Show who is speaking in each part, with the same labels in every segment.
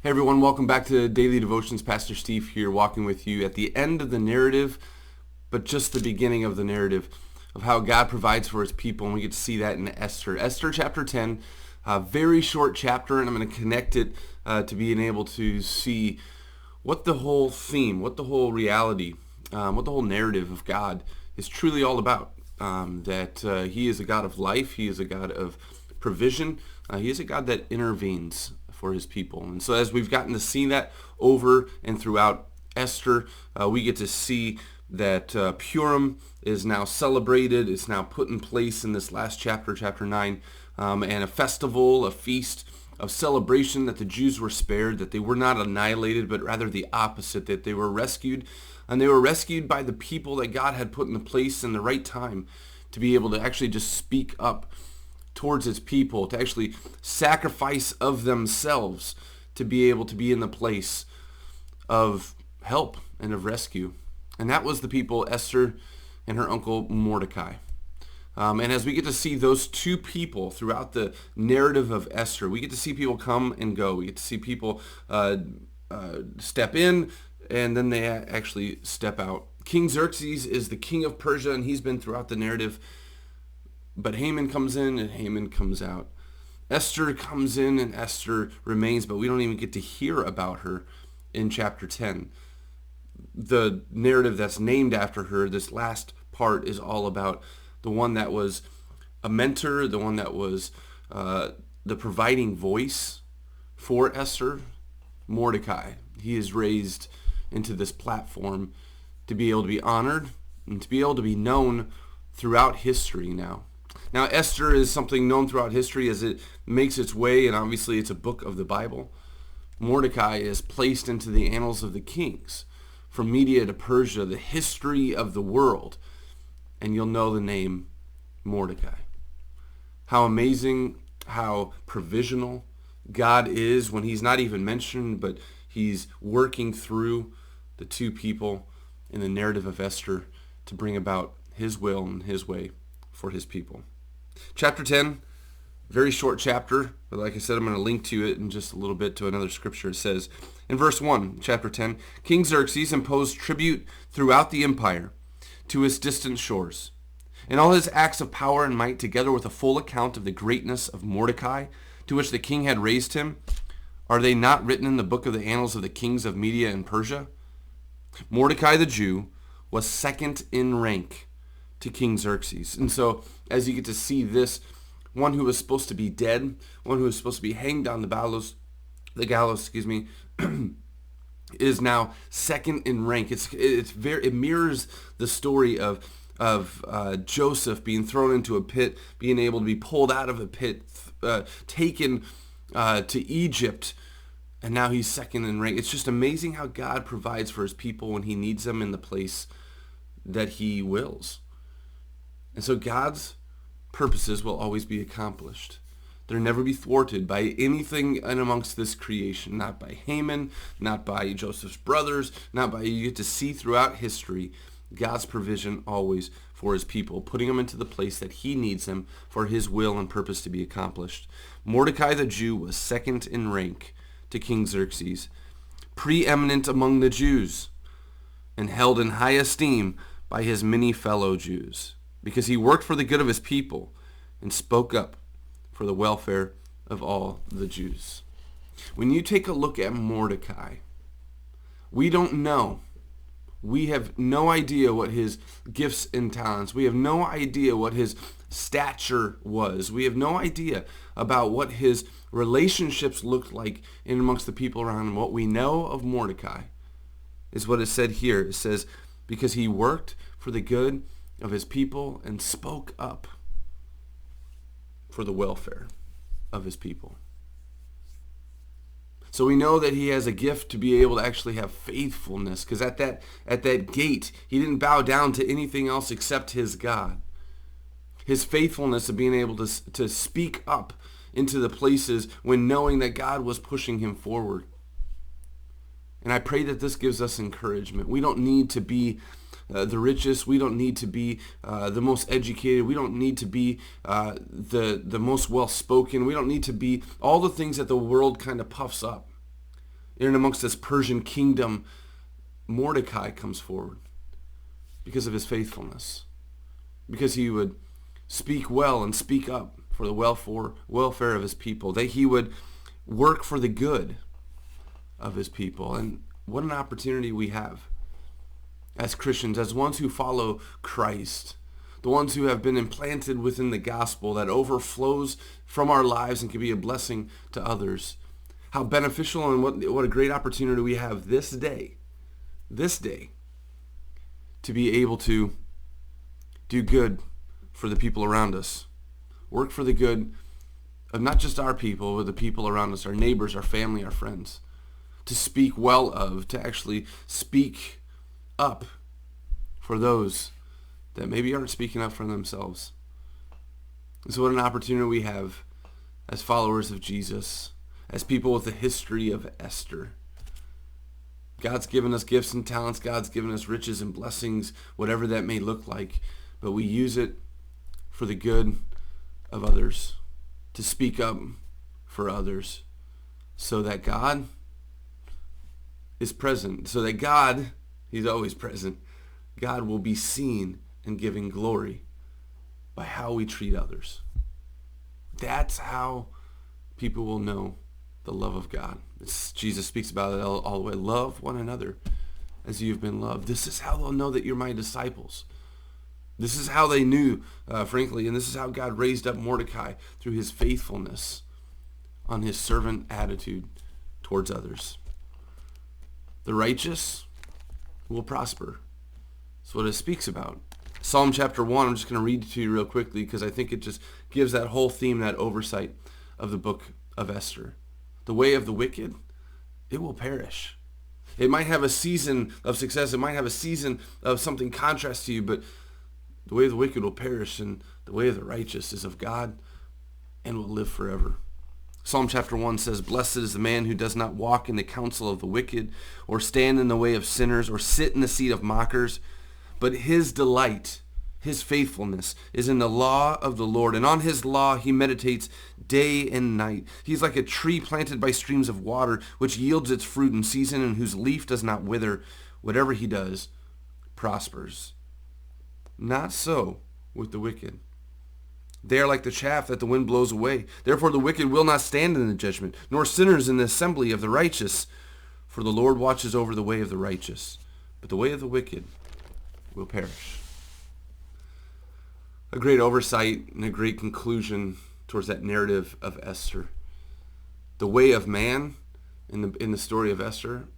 Speaker 1: Hey everyone, welcome back to Daily Devotions. Pastor Steve here, walking with you at the end of the narrative, but just the beginning of the narrative of how God provides for his people, and we get to see that in Esther. Esther chapter 10, a very short chapter, and I'm going to connect it to being able to see what the whole theme, what the whole reality, what the whole narrative of God is truly all about. That he is a God of life, he is a God of provision, he is a God that intervenes for his people. And so as we've gotten to see that over and throughout Esther, we get to see that Purim is now celebrated, it's now put in place in this last chapter, chapter 9, and a festival, a feast of celebration that the Jews were spared, that they were not annihilated, but rather the opposite, that they were rescued, and they were rescued by the people that God had put in place in the right time to be able to actually just speak up towards his people, to actually sacrifice of themselves to be able to be in the place of help and of rescue. And that was the people, Esther and her uncle Mordecai. And as we get to see those two people throughout the narrative of Esther, we get to see people come and go. We get to see people step in, and then they actually step out. King Xerxes is the king of Persia, and he's been throughout the narrative. But Haman comes in and Haman comes out. Esther comes in and Esther remains, but we don't even get to hear about her in chapter 10. The narrative that's named after her, this last part, is all about the one that was a mentor, the one that was the providing voice for Esther, Mordecai. He is raised into this platform to be able to be honored and to be able to be known throughout history now. Now, Esther is something known throughout history as it makes its way, and obviously it's a book of the Bible. Mordecai is placed into the annals of the kings, from Media to Persia, the history of the world, and you'll know the name Mordecai. How amazing, how provisional God is when he's not even mentioned, but he's working through the two people in the narrative of Esther to bring about his will and his way for his people. Chapter 10, very short chapter, but like I said, I'm going to link to it in just a little bit to another scripture. It says, in verse 1, chapter 10, King Xerxes imposed tribute throughout the empire to its distant shores. And all his acts of power and might, together with a full account of the greatness of Mordecai, to which the king had raised him, are they not written in the book of the annals of the kings of Media and Persia? Mordecai the Jew was second in rank to King Xerxes. And so as you get to see this, one who was supposed to be dead, one who was supposed to be hanged on the gallows, is now second in rank. It mirrors the story of Joseph being thrown into a pit, being able to be pulled out of a pit, taken to Egypt, and now he's second in rank. It's just amazing how God provides for his people when he needs them in the place that he wills. And so God's purposes will always be accomplished. They'll never be thwarted by anything in amongst this creation, not by Haman, not by Joseph's brothers, not by, you get to see throughout history, God's provision always for his people, putting them into the place that he needs them for his will and purpose to be accomplished. Mordecai the Jew was second in rank to King Xerxes, preeminent among the Jews, and held in high esteem by his many fellow Jews, because he worked for the good of his people and spoke up for the welfare of all the Jews. When you take a look at Mordecai, we don't know. We have no idea what his gifts and talents. We have no idea what his stature was. We have no idea about what his relationships looked like in amongst the people around him. What we know of Mordecai is what is said here. It says, because he worked for the good of his people and spoke up for the welfare of his people. So we know that he has a gift to be able to actually have faithfulness, because at that gate, he didn't bow down to anything else except his God. His faithfulness of being able to speak up into the places when knowing that God was pushing him forward. And I pray that this gives us encouragement. We don't need to be the richest. We don't need to be the most educated. We don't need to be the most well-spoken. We don't need to be all the things that the world kind of puffs up. In amongst this Persian kingdom, Mordecai comes forward because of his faithfulness, because he would speak well and speak up for the welfare of his people, that he would work for the good of his people. And what an opportunity we have as Christians, as ones who follow Christ, the ones who have been implanted within the gospel that overflows from our lives and can be a blessing to others. How beneficial and what a great opportunity we have this day, to be able to do good for the people around us. Work for the good of not just our people, but the people around us, our neighbors, our family, our friends. To speak well of, to actually speak up for those that maybe aren't speaking up for themselves. And so what an opportunity we have as followers of Jesus, as people with a history of Esther. God's given us gifts and talents. God's given us riches and blessings, whatever that may look like. But we use it for the good of others, to speak up for others, so that God is present, so that God, he's always present, God will be seen and giving glory by how we treat others. That's how people will know the love of God. Jesus speaks about it all the way. Love one another as you've been loved. This is how they'll know that you're my disciples. This is how they knew, frankly, and this is how God raised up Mordecai, through his faithfulness on his servant attitude towards others. The righteous will prosper. That's what it speaks about. Psalm chapter 1, I'm just going to read it to you real quickly because I think it just gives that whole theme, that oversight of the book of Esther. The way of the wicked, it will perish. It might have a season of success. It might have a season of something contrast to you, but the way of the wicked will perish, and the way of the righteous is of God and will live forever. Psalm chapter 1 says, "Blessed is the man who does not walk in the counsel of the wicked, or stand in the way of sinners, or sit in the seat of mockers. But his delight, his faithfulness, is in the law of the Lord, and on his law he meditates day and night. He's like a tree planted by streams of water, which yields its fruit in season, and whose leaf does not wither. Whatever he does prospers. Not so with the wicked. They are like the chaff that the wind blows away. Therefore the wicked will not stand in the judgment, nor sinners in the assembly of the righteous. For the Lord watches over the way of the righteous, but the way of the wicked will perish." A great oversight and a great conclusion towards that narrative of Esther. The way of man in the story of Esther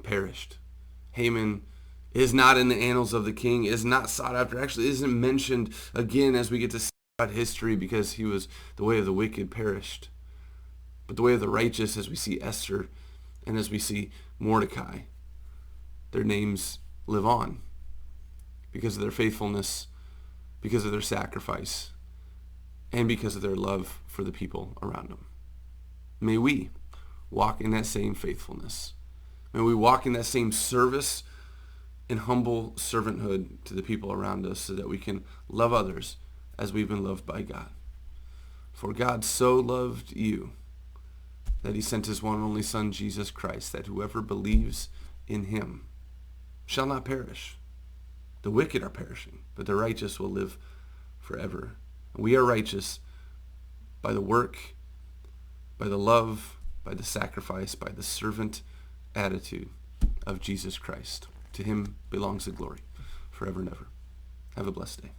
Speaker 1: perished. Haman is not in the annals of the king, is not sought after, actually isn't mentioned again as we get to see about history, because he was, the way of the wicked perished. But the way of the righteous, as we see Esther and as we see Mordecai, their names live on because of their faithfulness, because of their sacrifice, and because of their love for the people around them. May we walk in that same faithfulness. May we walk in that same service and humble servanthood to the people around us, so that we can love others as we've been loved by God. For God so loved you that he sent his one and only Son, Jesus Christ, that whoever believes in him shall not perish. The wicked are perishing, but the righteous will live forever. We are righteous by the work, by the love, by the sacrifice, by the servant attitude of Jesus Christ. To him belongs the glory forever and ever. Have a blessed day.